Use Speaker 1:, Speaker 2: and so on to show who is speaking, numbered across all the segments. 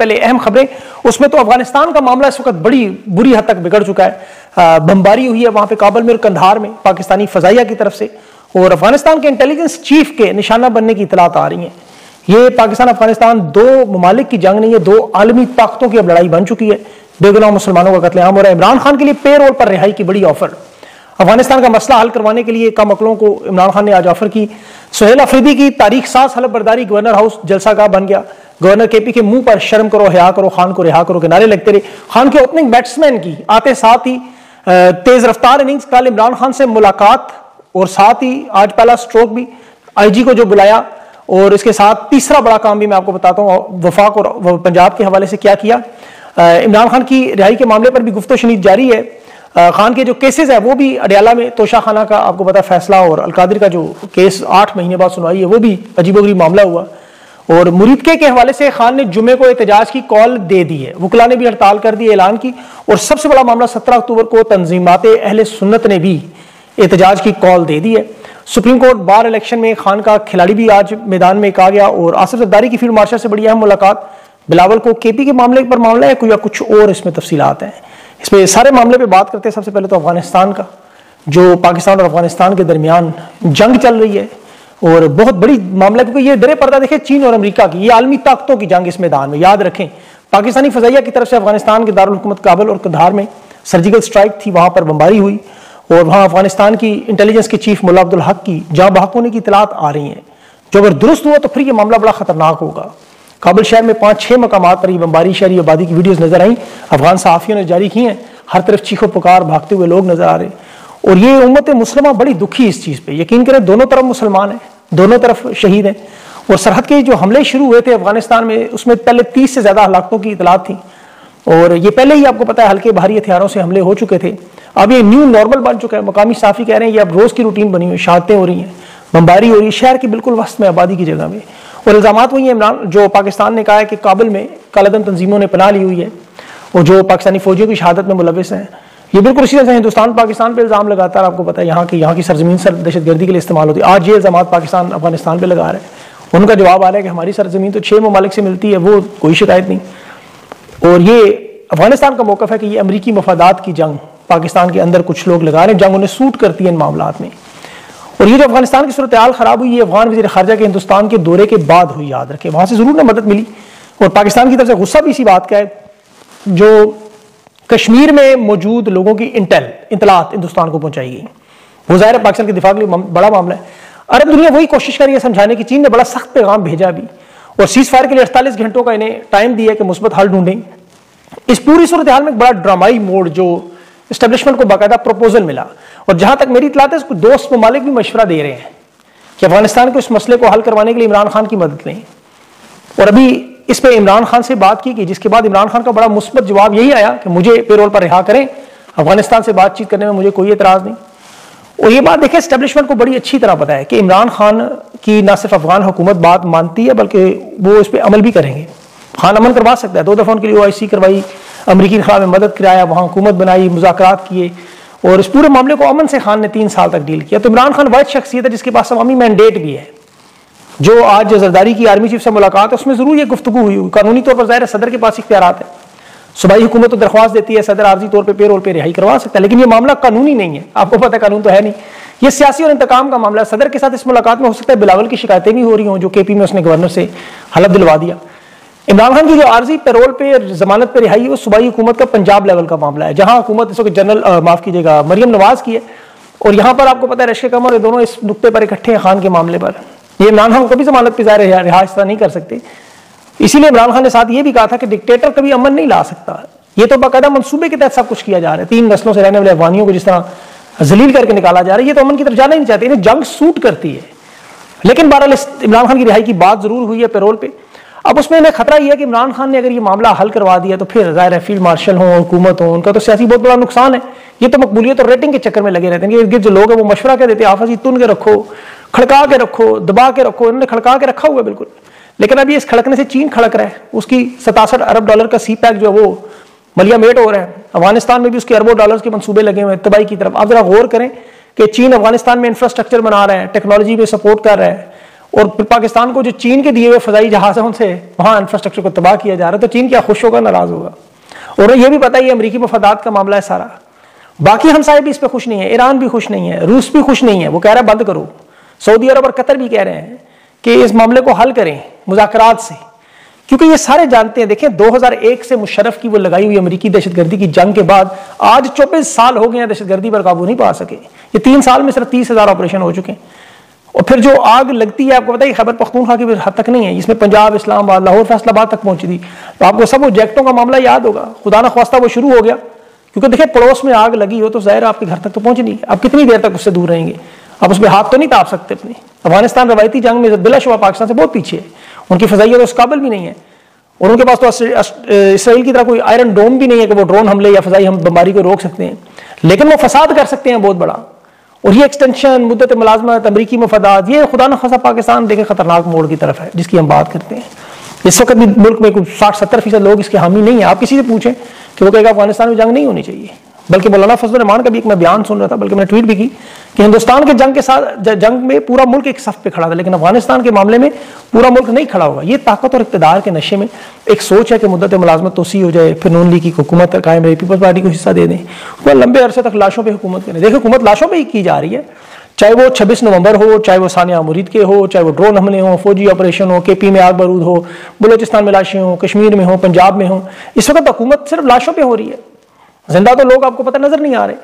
Speaker 1: پہلے اہم خبریں اس میں تو افغانستان کا معاملہ اس وقت بڑی بری حد تک بگڑ چکا ہے. بمباری ہوئی ہے وہاں پہ کابل میں اور قندھار میں پاکستانی فضائیہ کی طرف سے, اور افغانستان کے انٹیلیجنس چیف کے نشانہ بننے کی اطلاعات آ رہی ہیں. یہ پاکستان افغانستان دو ممالک کی جنگ نہیں ہے, دو عالمی طاقتوں کی اب لڑائی بن چکی ہے. بے گناہ مسلمانوں کا قتل عام ہو رہا ہے. عمران خان کے لیے پے رول پر رہائی کی بڑی آفر. افغانستان کا مسئلہ حل کروانے کے لیے کم عقلوں کو عمران خان نے آج آفر کی. سہیل افریدی کی تاریخ ساز حلف برداری گورنر ہاؤس جلسہ گاہ بن گیا. گورنر کے پی کے منہ پر شرم کرو, حیا کرو, خان کو رہا کرو کے نعرے لگتے رہے. خان کے اوپننگ بیٹسمین کی آتے ساتھ ہی تیز رفتار اننگز, کل عمران خان سے ملاقات اور ساتھ ہی آج پہلا سٹروک بھی آئی جی کو جو بلایا, اور اس کے ساتھ تیسرا بڑا کام بھی میں آپ کو بتاتا ہوں وفاق اور پنجاب کے حوالے سے کیا کیا. عمران خان کی رہائی کے معاملے پر بھی گفت و شنید جاری ہے. خان کے جو کیسز ہے وہ بھی اڈیالہ میں توشہ خانہ کا آپ کو پتا فیصلہ, اور القادر کا جو کیس 8 مہینے بعد سنوائی ہے وہ بھی عجیب و غریب معاملہ ہوا. اور مریدکے کے حوالے سے خان نے جمعے کو احتجاج کی کال دے دی ہے. وکلاء نے بھی ہڑتال کر دی, اعلان کی. اور سب سے بڑا معاملہ 17 اکتوبر کو تنظیمات اہل سنت نے بھی احتجاج کی کال دے دی ہے. سپریم کورٹ بار الیکشن میں خان کا کھلاڑی بھی آج میدان میں کہا گیا. اور آصف زرداری کی فیلڈ مارشل سے بڑی اہم ملاقات. بلاول کو کے پی کے معاملے پر معاملہ ہے کوئی یا کچھ اور اس میں تفصیلات ہیں. اس پہ سارے معاملے پہ بات کرتے ہیں. سب سے پہلے تو افغانستان کا, جو پاکستان اور افغانستان کے درمیان جنگ چل رہی ہے, اور بہت بڑی معاملہ کیونکہ یہ درے پردہ دیکھیں چین اور امریکہ کی, یہ عالمی طاقتوں کی جنگ اس میدان میں. یاد رکھیں پاکستانی فضائیہ کی طرف سے افغانستان کے دارالحکومت کابل اور قندھار میں سرجیکل سٹرائک تھی, وہاں پر بمباری ہوئی, اور وہاں افغانستان کی انٹیلیجنس کے چیف ملا عبدالحق کی جاں بحق ہونے کی اطلاعات آ رہی ہیں. جو اگر درست ہوا تو پھر یہ معاملہ بڑا خطرناک ہوگا. کابل شہر میں 5-6 مقامات پر یہ بمباری شہری آبادی کی ویڈیوز نظر آئیں, افغان صحافیوں نے جاری کی ہیں. ہر طرف چیخو پکار, بھاگتے ہوئے لوگ نظر آ رہے. اور یہ امت مسلمہ بڑی دکھی اس چیز پہ. یقین کریں دونوں طرف مسلمان ہیں, دونوں طرف شہید ہیں. اور سرحد کے جو حملے شروع ہوئے تھے افغانستان میں, اس میں پہلے 30 سے زیادہ ہلاکتوں کی اطلاعات تھیں, اور یہ پہلے ہی آپ کو پتا ہے ہلکے بھاری ہتھیاروں سے حملے ہو چکے تھے. اب یہ نیو نارمل بن چکا ہے. مقامی صحافی کہہ رہے ہیں یہ اب روز کی روٹین بنی ہوئی, شہادتیں ہو رہی ہیں, بمباری ہو رہی ہے شہر کی بالکل وسط میں آبادی کی جگہ میں. اور الزامات وہی ہیں عمران جو پاکستان نے کہا ہے کہ کابل میں کالعدم تنظیموں نے پناہ لی ہوئی ہے, اور جو پاکستانی فوجیوں کی شہادت میں ملوث ہیں. یہ بالکل اسی طرح سے ہندوستان پاکستان پہ الزام لگاتا ہے. آپ کو پتا ہے یہاں کی سرزمین سر دہشت گردی کے لیے استعمال ہوتی ہے. آج یہ الزامات پاکستان افغانستان پہ لگا رہے ہیں. ان کا جواب آ رہا ہے کہ ہماری سرزمین تو 6 ممالک سے ملتی ہے, وہ کوئی شکایت نہیں. اور یہ افغانستان کا موقف ہے کہ یہ امریکی مفادات کی جنگ پاکستان کے اندر کچھ لوگ لگا رہے ہیں, جنگ انہیں سوٹ کرتی ہے ان معاملات میں. اور یہ جو افغانستان کی صورتحال خراب ہوئی, یہ افغان وزیر خارجہ کے ہندوستان کے دورے کے بعد ہوئی. یاد رکھیں وہاں سے ضرور نہ مدد ملی, اور پاکستان کی طرف سے غصہ بھی اسی بات کا ہے. جو کشمیر میں موجود لوگوں کی اطلاعات ہندوستان کو پہنچائی گئی, وہ ظاہر ہے پاکستان کے دفاع کے لیے بڑا معاملہ ہے. عرب دنیا وہی کوشش کر رہی ہے سمجھانے کی. چین نے بڑا سخت پیغام بھیجا بھی, اور سیز فائر کے لیے 48 گھنٹوں کا انہیں ٹائم دیا کہ مثبت حل ڈھونڈیں. اس پوری صورتحال میں ایک بڑا ڈرامائی موڈ جو اسٹیبلشمنٹ کو باقاعدہ پروپوزل ملا, اور جہاں تک میری اطلاعات ہے اس کو دوست ممالک بھی مشورہ دے رہے ہیں کہ افغانستان کو اس مسئلے کو حل کروانے کے لیے عمران خان کی مدد لیں. اور ابھی اس پہ عمران خان سے بات کی گئی, جس کے بعد عمران خان کا بڑا مثبت جواب یہی آیا کہ مجھے پے رول پر رہا کریں, افغانستان سے بات چیت کرنے میں مجھے کوئی اعتراض نہیں. اور یہ بات دیکھیں اسٹیبلشمنٹ کو بڑی اچھی طرح پتا ہے کہ عمران خان کی نہ صرف افغان حکومت بات مانتی ہے بلکہ وہ اس پہ عمل بھی کریں گے. خان امن کروا سکتا ہے, 2 دفعہ ان کے لیے OIC کروائی, امریکی انخلا میں مدد کرایا, وہاں حکومت بنائی, مذاکرات کیے, اور اس پورے معاملے کو امن سے خان نے 3 سال تک ڈیل کیا. تو عمران خان واحد شخصیت ہے جس کے پاس عوامی مینڈیٹ بھی ہے. جو آج زرداری کی آرمی چیف سے ملاقات ہے اس میں ضرور یہ گفتگو ہوئی. قانونی طور پر ظاہر ہے صدر کے پاس اختیارات ہیں, صوبائی حکومت تو درخواست دیتی ہے, صدر عارضی طور پہ پے رول پہ رہائی کروا سکتا ہے, لیکن یہ معاملہ قانونی نہیں ہے. آپ کو پتہ ہے قانون تو ہے نہیں, یہ سیاسی اور انتقام کا معاملہ ہے. صدر کے ساتھ اس ملاقات میں ہو سکتا ہے بلاول کی شکایتیں بھی ہو رہی ہوں, جو کے پی میں اس نے گورنر سے حلف دلوا دیا. عمران خان کی جو عارضی پیرول پہ ضمانت پہ رہائی وہ صوبائی حکومت کا پنجاب لیول کا معاملہ ہے, جہاں حکومت اس وقت جنرل معاف کیجیے گا مریم نواز کی ہے. اور یہاں پر آپ کو پتہ ہے رشک قمر اور دونوں اس نقطے پر اکٹھے ہیں خان کے معاملے پر. یہ عمران خان کو کبھی ضمانت پہ ظاہر رہا اس طرح نہیں کر سکتے. اسی لیے عمران خان نے ساتھ یہ بھی کہا تھا کہ ڈکٹیٹر کبھی امن نہیں لا سکتا. یہ تو باقاعدہ منصوبے کے تحت سب کچھ کیا جا رہا ہے. 3 نسلوں سے رہنے والے افغانیوں کو جس طرح ذلیل کر کے نکالا جا رہا ہے, یہ تو امن کی طرف جانا ہی نہیں چاہتے, انہیں جنگ سوٹ کرتی ہے. لیکن بہرحال عمران خان کی رہائی کی بات ضرور ہوئی ہے پیرول پہ. اب اس میں انہیں خطرہ یہ ہے کہ عمران خان نے اگر یہ معاملہ حل کروا دیا تو پھر ظاہر ہے فیلڈ مارشل ہوں, حکومت ہوں, ان کا تو سیاسی بہت بڑا نقصان ہے. یہ تو مقبولیت اور ریٹنگ کے چکر میں لگے رہتے ہیں. ارد گرد جو لوگ ہیں وہ مشورہ کیا دیتے ہیں, آفا جی تن کے رکھو, کھڑکا کے رکھو, دبا کے رکھو. انہوں نے کھڑکا کے رکھا ہوا ہے بالکل, لیکن اب یہ اس کھڑکنے سے چین کھڑک رہا ہے. اس کی 67 ارب ڈالر کا سی پیک جو ہے وہ ملیا میٹ ہو رہا ہے. افغانستان میں بھی اس کے اربوں ڈالرز کے منصوبے لگے ہوئے ہیں تباہی کی طرف. آپ ذرا غور کریں کہ چین افغانستان میں انفراسٹرکچر بنا رہا ہے, ٹیکنالوجی میں سپورٹ کر رہا ہے, اور پھر پاکستان کو جو چین کے دیے ہوئے فضائی جہاز ہیں ان سے وہاں انفراسٹرکچر کو تباہ کیا جا رہا ہے، تو چین کیا خوش ہوگا ناراض ہوگا؟ اور یہ بھی پتہ ہی امریکی مفادات کا معاملہ ہے سارا. باقی ہمسائے بھی اس پہ خوش نہیں ہیں، ایران بھی خوش نہیں ہے، روس بھی خوش نہیں ہے، وہ کہہ رہا ہے بند کرو. سعودی عرب اور قطر بھی کہہ رہے ہیں کہ اس معاملے کو حل کریں مذاکرات سے، کیونکہ یہ سارے جانتے ہیں. دیکھیں 2001 سے مشرف کی وہ لگائی ہوئی امریکی دہشت گردی کی جنگ کے بعد آج 24 سال ہو گئے ہیں دہشت گردی پر قابو نہیں پا سکے. یہ 3 سال میں صرف 30,000 آپریشن ہو چکے ہیں. اور پھر جو آگ لگتی ہے آپ کو پتہ ہے خیبر پختونخوا کی حد تک نہیں ہے، اس میں پنجاب، اسلام آباد، لاہور، فیصل آباد تک پہنچی تھی. تو آپ کو سب وہ جیکٹوں کا معاملہ یاد ہوگا، خدا نہ خواستہ وہ شروع ہو گیا، کیونکہ دیکھیں پڑوس میں آگ لگی ہو تو ظاہر آپ کے گھر تک تو پہنچ نہیں. آپ کتنی دیر تک اس سے دور رہیں گے؟ آپ اس پہ ہاتھ تو نہیں تاپ سکتے اپنے. افغانستان روایتی جنگ میں بلا شبہ پاکستان سے بہت پیچھے ہے، ان کی فضائیت اس قابل بھی نہیں ہے، اور ان کے پاس تو اسرائیل کی طرح کوئی آئرن ڈوم بھی نہیں ہے کہ وہ ڈرون حملے یا فضائی بمباری کو روک سکتے ہیں. لیکن وہ فساد کر سکتے ہیں بہت بڑا. اور یہ ایکسٹینشن، مدت ملازمت، امریکی مفادات، یہ خدا نہ خواستہ پاکستان دیکھیں خطرناک موڑ کی طرف ہے جس کی ہم بات کرتے ہیں. اس وقت بھی ملک میں 60-70% لوگ اس کے حامی نہیں ہیں. آپ کسی سے پوچھیں کہ وہ کہے گا افغانستان میں جنگ نہیں ہونی چاہیے. بلکہ مولانا فضل الرحمان کا بھی ایک میں بیان سن رہا تھا، بلکہ میں نے ٹویٹ بھی کی کہ ہندوستان کے جنگ کے ساتھ جنگ میں پورا ملک ایک صف پہ کھڑا تھا، لیکن افغانستان کے معاملے میں پورا ملک نہیں کھڑا ہوگا. یہ طاقت اور اقتدار کے نشے میں ایک سوچ ہے کہ مدت ملازمت توسیع ہو جائے، پھر نون لیگ کی حکومت قائم رہے، پیپلز پارٹی کو حصہ دے دیں، وہ لمبے عرصے تک لاشوں پہ حکومت کریں. دیکھیں حکومت لاشوں پہ ہی کی جا رہی ہے، چاہے وہ 26 نومبر ہو، چاہے وہ ثانیہ مرید کے ہو، چاہے وہ ڈرون حملے ہوں، فوجی آپریشن ہو، کے پی میں آگ بارود ہو، بلوچستان میں لاشیں ہوں، کشمیر میں ہوں، پنجاب میں ہوں. اس وقت حکومت صرف لاشوں پہ ہو رہی ہے. زندہ تو لوگ آپ کو پتہ نظر نہیں آ رہے،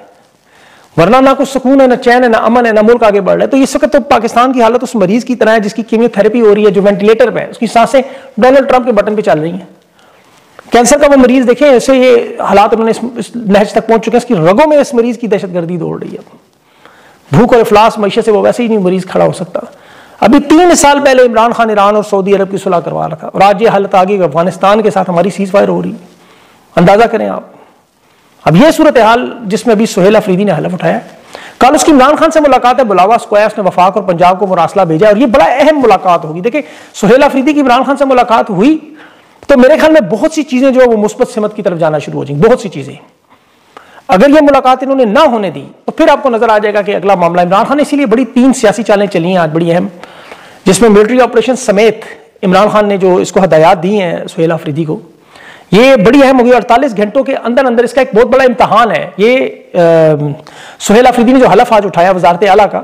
Speaker 1: ورنہ نہ کچھ سکون ہے، نہ چین ہے، نہ امن ہے، نہ ملک آگے بڑھ رہا ہے. تو اس وقت تو پاکستان کی حالت اس مریض کی طرح ہے جس کی کیمیو تھراپی ہو رہی ہے، جو وینٹیلیٹر پہ ہے، اس کی سانسیں ڈونلڈ ٹرمپ کے بٹن پہ چل رہی ہیں. کینسر کا وہ مریض دیکھیں، ایسے یہ حالات انہوں نے اس نہج تک پہنچ چکے ہیں، اس کی رگوں میں اس مریض کی دہشت گردی دوڑ رہی ہے. بھوک اور افلاس معیشت سے وہ ویسے ہی نہیں مریض کھڑا ہو سکتا. ابھی 3 سال پہلے عمران خان ایران اور سعودی عرب کی صلح کروا رہا تھا، اور آج یہ حالت آ گئی کہ افغانستان کے ساتھ ہماری سیز فائر ہو رہی ہے. اندازہ کریں آپ. اب یہ صورتحال جس میں ابھی سہیل افریدی نے حلف اٹھایا، کل اس کی عمران خان سے ملاقات ہے، بلاوا اسکوایا، اس نے وفاق اور پنجاب کو مراسلہ بھیجا، اور یہ بڑا اہم ملاقات ہوگی. دیکھیں سہیل افریدی کی عمران خان سے ملاقات ہوئی تو میرے خیال میں بہت سی چیزیں جو ہے وہ مثبت سمت کی طرف جانا شروع ہو جائیں گی. بہت سی چیزیں اگر یہ ملاقات انہوں نے نہ ہونے دی تو پھر آپ کو نظر آ جائے گا کہ اگلا معاملہ عمران خان. اسی لیے بڑی 3 سیاسی چالیں چلی ہیں آج بڑی اہم، جس میں ملٹری آپریشن سمیت عمران خان نے جو اس کو ہدایات دی ہیں سہیل افریدی کو، یہ بڑی اہم ہوگی. 48 گھنٹوں کے اندر اندر اس کا ایک بہت بڑا امتحان ہے. یہ سہیل افریدی نے جو حلف آج اٹھایا وزارت اعلیٰ کا،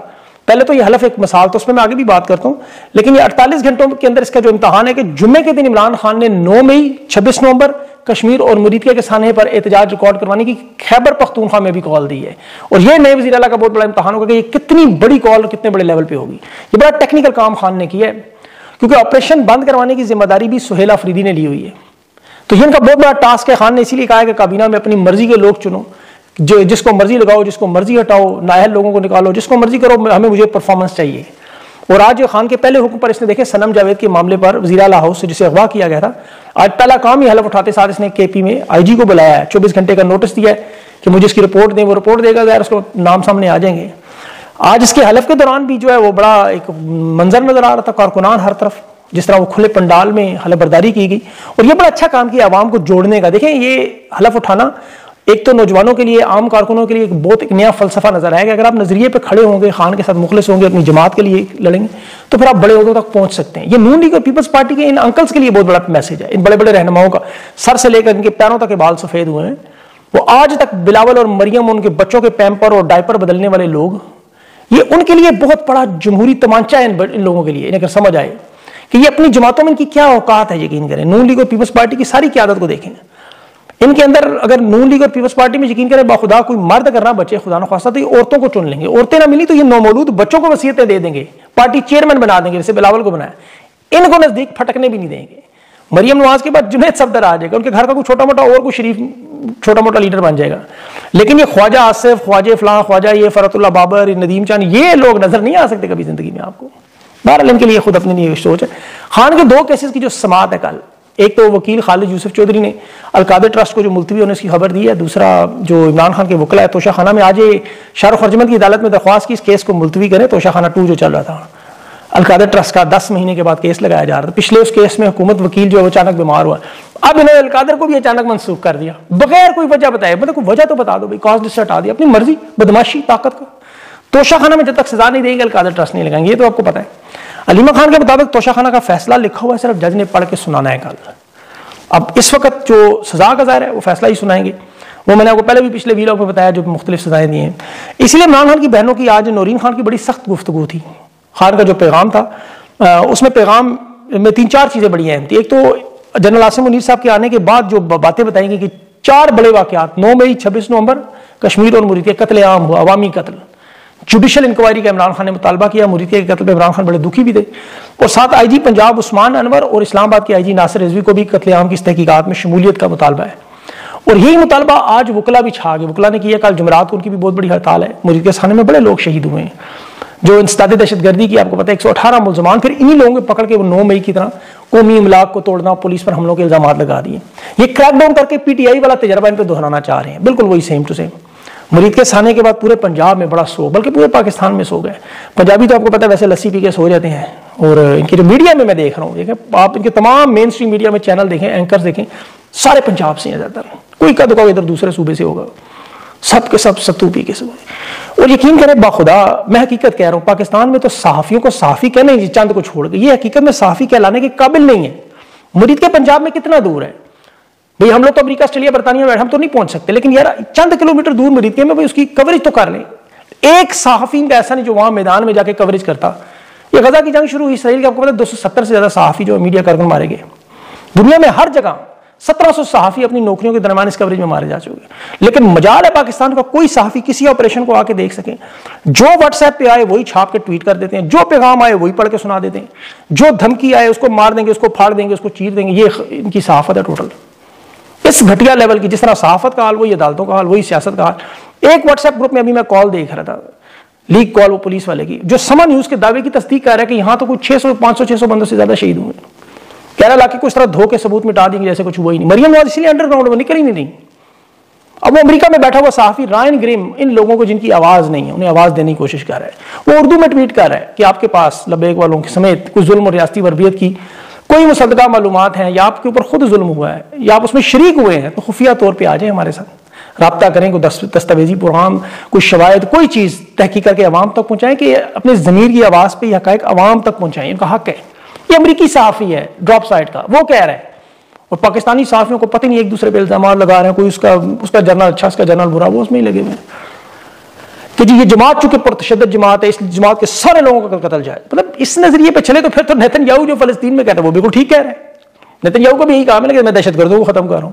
Speaker 1: پہلے تو یہ حلف ایک مثال، تو اس میں میں آگے بھی بات کرتا ہوں، لیکن یہ 48 گھنٹوں کے اندر اس کا جو امتحان ہے کہ جمعے کے دن عمران خان نے 9 مئی، 26 نومبر کشمیر اور مریدکہ کے سانحے پر احتجاج ریکارڈ کروانے کی خیبر پختونخوا میں بھی کال دی ہے. اور یہ نئے وزیر اعلیٰ کا بہت بڑا امتحان ہوگا کہ یہ کتنی بڑی کال اور کتنے بڑے لیول پہ ہوگی. یہ بڑا ٹیکنیکل کام خان نے کیا ہے، کیونکہ آپریشن بند کروانے کی ذمہ داری بھی سہیل افریدی نے لی ہوئی ہے. تو یہ ان کا بہت بڑا ٹاسک ہے. خان نے اسی لیے کہا ہے کہ کابینہ میں اپنی مرضی کے لوگ چنو، جس کو مرضی لگاؤ، جس کو مرضی ہٹاؤ، نااہل لوگوں کو نکالو، جس کو مرضی کرو، مجھے پرفارمنس چاہیے. اور آج خان کے پہلے حکم پر اس نے دیکھے صنم جاوید کے معاملے پر وزیر اعلیٰ ہاؤس سے جسے اغوا کیا گیا تھا، آج پہلا کام ہی حلف اٹھاتے ساتھ اس نے کے پی میں آئی جی کو بلایا ہے، 24 گھنٹے کا نوٹس دیا ہے کہ مجھے اس کی رپورٹ دیں. وہ رپورٹ دے گا، ظاہر اس کو نام سامنے آ جائیں گے. آج اس کے حلف کے دوران بھی جو ہے وہ بڑا ایک منظر نظر آ رہا تھا، کارکنان ہر طرف، جس طرح وہ کھلے پنڈال میں حلف برداری کی گئی، اور یہ بڑا اچھا کام کیا عوام کو جوڑنے کا. دیکھیں یہ حلف اٹھانا ایک تو نوجوانوں کے لیے، عام کارکنوں کے لیے ایک بہت ایک نیا فلسفہ نظر آئے گا. اگر آپ نظریے پہ کھڑے ہوں گے، خان کے ساتھ مخلص ہوں گے، اپنی جماعت کے لیے لڑیں گے، تو پھر آپ بڑے عہدوں تک پہنچ سکتے ہیں. یہ نون لیگ اور پیپلز پارٹی کے ان انکلز کے لیے بہت بڑا میسج ہے. ان بڑے بڑے رہنماؤں کا سر سے لے کر ان کے پیروں تک کے بال سفید ہوئے ہیں. وہ آج تک بلاول اور مریم، ان کے بچوں کے پیمپر اور ڈائپر بدلنے والے لوگ، یہ ان کے لیے بہت بڑا جمہوری تمانچہ ہے. ان لوگوں کے لیے انہیں اگر سمجھ آئے کہ یہ اپنی جماعتوں میں ان کی کیا اوقات ہے، یقین کریں. نون لیگ اور پیپلز پارٹی کی ساری قیادت کو دیکھیں، ان کے اندر اگر نون لیگ اور پیپلز پارٹی میں یقین کریں باخدا کوئی مرد اگر نہ بچے خدا نہ خواستہ تو یہ عورتوں کو چن لیں گے. عورتیں نہ ملی تو یہ نومولود بچوں کو وصیتیں دے دیں گے، پارٹی چیئرمین بنا دیں گے، جیسے بلاول کو بنایا. ان کو نزدیک پھٹکنے بھی نہیں دیں گے. مریم نواز کے بعد جنید صفدر آ جائے گا، ان کے گھر کا کوئی چھوٹا موٹا اور کوئی شریف چھوٹا موٹا لیڈر بن جائے گا. لیکن یہ خواجہ آصف، خواجہ فلاں، خواجہ یہ فرت اللہ بابر، ندیم چاند، یہ لوگ نظر نہیں آ سکتے کبھی زندگی میں آپ کو. بہرحال ان کے لیے خود اپنی لیے سوچ ہے. خان کے 2 کیسز کی جو سماعت ہے کل، ایک تو وکیل خالد یوسف چودھری نے القادر ٹرسٹ کو جو ملتوی ہونے کی خبر دی ہے، دوسرا جو عمران خان کے وکلا ہے توشہ خانہ میں آج شاہ رخ ارجمند کی عدالت میں درخواست کی اس کیس کو ملتوی کریں. توشہ خانہ 2 جو چل رہا تھا القادر ٹرسٹ کا 10 مہینے کے بعد کیس لگایا جا رہا تھا. پچھلے اس کیس میں حکومت وکیل جو ہے وہ اچانک بیمار ہوا، اب انہوں نے القادر کو بھی اچانک منسوخ کر دیا بغیر کوئی وجہ بتائے. مطلب کوئی وجہ تو بتا دو بھائی، کاز لسٹ سے ہٹا دیا، اپنی مرضی، بدماشی، طاقت کو. توشہ خانہ میں جب تک سزا نہیں دیں گے القادر ٹرسٹ نہیں لگائیں گے، یہ تو آپ کو پتا ہے. علیمہ خان کے مطابق توشہ خانہ کا فیصلہ لکھا ہوا ہے، صرف جج نے پڑھ کے سنانا ہے کل. اب اس وقت جو سزا کا ظاہر ہے وہ فیصلہ ہی سنائیں گے. وہ میں نے آپ کو پہلے بھی پچھلے ویلاگ میں بتایا جو مختلف سزائیں دی ہیں. اس لیے عمران خان کی بہنوں کی آج نورین خان کی بڑی سخت گفتگو تھی. خان کا جو پیغام تھا اس میں پیغام میں 3-4 چیزیں بڑی اہم تھی. ایک تو جنرل عاصم منیر صاحب کے آنے کے بعد جو باتیں بتائیں گی کہ 4 بڑے واقعات 9 مئی 26 نومبر کشمیر اور موریتیا قتل عام ہوا، عوامی قتل. جوڈیشل انکوائری کا عمران خان نے مطالبہ کیا. موریتیا کے قتل پہ عمران خان بڑے دکھی بھی تھے. اور ساتھ آئی جی پنجاب عثمان انور اور اسلام آباد کے آئی جی ناصر رضوی کو بھی قتل عام کی تحقیقات میں شمولیت کا مطالبہ ہے. اور یہی مطالبہ آج وکلا بھی چھا گئے. وکلا نے کیا. کل جمعرات کو ان کی بھی بہت بڑی ہڑتال ہے. موریتیا تھانے میں بڑے لوگ شہید ہوئے ہیں. جو انسداد دہشت گردی کی آپ کو پتہ ہے 118 ملزمان پھر انہی لوگوں کو پکڑ کے وہ 9 مئی کی طرح قومی املاک کو توڑنا، پولیس پر حملوں کے الزامات لگا دیے. یہ کریک ڈاؤن کر کے پی ٹی آئی والا تجربہ ان پہ دہرانا چاہ رہے ہیں. بالکل وہی سیم ٹو سیم. موریتیا تھانے کے بعد پورے پنجاب میں بڑا سو، بلکہ پورے پاکستان میں سو گئے. پنجابی تو آپ کو پتہ ہے ویسے لسی پی کے سو جاتے ہیں. اور ان کے جو میڈیا میں دیکھ رہا ہوں، دیکھیں آپ ان کے تمام مین اسٹریم میڈیا میں چینل دیکھیں، اینکرز دیکھیں، سارے پنجاب سے ہیں زیادہ تر. کوئی کا دکا ادھر دوسرے صوبے سے ہوگا. سب کے سب ستو پی کے سے. اور یقین کریں باخدا میں حقیقت کہہ رہا ہوں، پاکستان میں تو صحافیوں کو صحافی کہنے ہی چند کو چھوڑ کے یہ حقیقت میں صحافی کہلانے کے قابل نہیں ہے. مرید کے پنجاب میں کتنا دور ہے بھئی؟ ہم لوگ تو امریکہ آسٹریلیا برطانیہ میں ہم تو نہیں پہنچ سکتے، لیکن یار چند کلومیٹر دور مرید کے میں بھئی اس کی کوریج تو کر لیں. ایک صحافی کا ایسا نہیں جو وہاں میدان میں جا کے کوریج کرتا. یہ غزہ کی جنگ شروع ہوئی اسرائیل کے، آپ کو پتہ ہے 270 سے زیادہ صحافی جو میڈیا کارکن مارے گئے. دنیا میں ہر جگہ 1700 صحافی اپنی نوکریوں کے درمیان اس کوریج میں مارے جا چکے. لیکن مجال ہے پاکستان کا کوئی صحافی کسی آپریشن کو آ کے دیکھ سکیں. جو واٹس ایپ پہ آئے وہی چھاپ کے ٹویٹ کر دیتے ہیں، جو پیغام آئے وہی پڑھ کے سنا دیتے ہیں، جو دھمکی آئے اس کو مار دیں گے، اس کو پھاڑ دیں گے، اس کو چیر دیں گے. یہ ان کی صحافت ہے ٹوٹل. اس گھٹیا لیول کی، جس طرح صحافت کا حال وہی عدالتوں کا حال وہی سیاست کا حال. ایک واٹس ایپ گروپ میں ابھی میں کال دیکھ رہا تھا، لیک کال وہ پولیس والے کی، جو سما نیوز کے دعوے کی تصدیق کر رہا ہے کہ یہاں تو کوئی 600 بندوں سے زیادہ شہید ہوئے. کہہ رہا علاقے کو اس طرح دھو کے ثبوت مٹا دیں گے جیسے کچھ ہوا ہی نہیں. مریم نواز اسی لیے انڈر گراؤنڈ میں نکل ہی نہیں رہی. اب وہ امریکہ میں بیٹھا ہوا صحافی رائن گریم ان لوگوں کو جن کی آواز نہیں ہے انہیں آواز دینے کی کوشش کر رہا ہے. وہ اردو میں ٹویٹ کر رہا ہے کہ آپ کے پاس لبیک والوں کے سمیت کوئی ظلم اور ریاستی تربیت کی کوئی مصدقہ معلومات ہیں، یا آپ کے اوپر خود ظلم ہوا ہے یا آپ اس میں شریک ہوئے ہیں، تو خفیہ طور پہ آ جائیں ہمارے ساتھ، رابطہ کریں، کوئی دستاویزی پروگرام، کوئی شواہد، کوئی چیز تحقیق کر کے عوام تک پہنچائیں کہ اپنے ضمیر کی آواز پہ یہ حقائق عوام تک پہنچائیں. ان کا حق ہے. یہ امریکی صحافی ہے ڈراپ سائٹ کا، وہ کہہ رہا ہے. اور پاکستانی صحافیوں کو پتہ نہیں ایک دوسرے پہ الزامات لگا رہے ہیں، کوئی اس کا جرنل اچھا، اس کا جرنل برا، وہ اس میں ہی لگے ہوئے ہیں کہ جی یہ جماعت چونکہ پرتشدد جماعت ہے، اس جماعت کے سارے لوگوں کا قتل جائے. مطلب اس نظریے پہ چلے تو پھر تو نیتن یاہو جو فلسطین میں کہتا ہے وہ بالکل ٹھیک کہہ رہے ہیں. نیتن یاہو کو بھی یہی کام ہے کہ میں دہشت گردوں کو ختم کر رہا ہوں.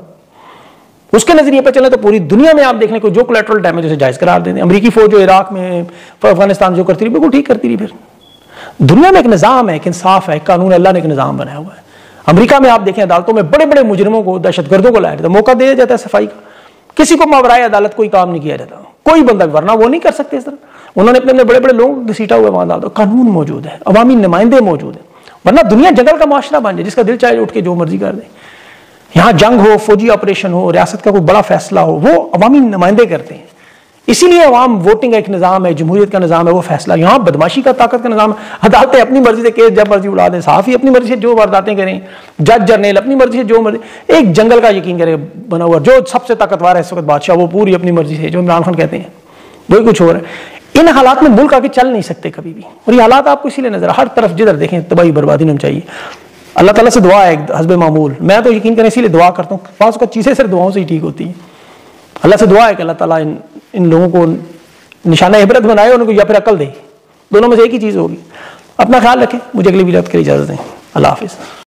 Speaker 1: اس کے نظریے پہ چلے تو پوری دنیا میں آپ دیکھنے کو جو کولیٹرل ڈیمیج اسے جائز قرار دیں. امریکی فوج جو عراق میں افغانستان جو کرتی رہی بالکل ٹھیک کرتی رہی. پھر دنیا میں ایک نظام ہے، ایک انصاف ہے، ایک قانون، اللہ نے ایک نظام بنایا ہوا ہے. امریکہ میں آپ دیکھیں عدالتوں میں بڑے بڑے مجرموں کو، دہشت گردوں کو لایا جاتا ہے، موقع دیا جاتا ہے صفائی کا. کسی کو ماورائے عدالت کوئی کام نہیں کیا جاتا، کوئی بندہ، ورنہ وہ نہیں کر سکتے اس طرح. انہوں نے اپنے بڑے بڑے لوگوں کو گھسیٹا ہوا ہے وہاں عدالتوں. قانون موجود ہے، عوامی نمائندے موجود ہیں، ورنہ دنیا جنگل کا معاشرہ بن جائے، جس کا دل چاہے اٹھ کے جو مرضی کر دیں. یہاں جنگ ہو، فوجی آپریشن ہو، ریاست کا کوئی بڑا فیصلہ ہو، وہ عوامی نمائندے کرتے ہیں. اسی لیے عوام ووٹنگ کا ایک نظام ہے، جمہوریت کا نظام ہے، وہ فیصلہ. یہاں بدماشی کا طاقت کا نظام ہے. عدالتیں اپنی مرضی سے کیس جب مرضی اڑا دیں، صحافی اپنی مرضی سے جو وارداتیں کریں، جج جرنیل اپنی مرضی سے جو مرضی. ایک جنگل کا یقین کرے بنا ہوا، جو سب سے طاقتور ہے اس وقت بادشاہ، وہ پوری اپنی مرضی سے، جو عمران خان کہتے ہیں وہی کچھ ہو رہا ہے. ان حالات میں ملک آگے چل نہیں سکتے کبھی بھی. اور یہ حالات آپ کو اسی لیے نظر ہر طرف جدھر دیکھیں تباہی بربادی نہیں چاہیے. اللہ تعالیٰ سے دعا ہے حسب معمول. میں تو یقین کریں اسی لیے دعا کرتا ہوں، بعض اوقات چیزیں صرف دعاؤں سے ہی ٹھیک ہوتی ہیں. اللہ سے دعا ہے کہ اللہ تعالیٰ ان لوگوں کو نشانہ عبرت بنائے، ان کو یا پھر عقل دے. دونوں میں سے ایک ہی چیز ہوگی. اپنا خیال رکھیں. مجھے اگلی ویڈیو کے لیے اجازت دیں. اللہ حافظ.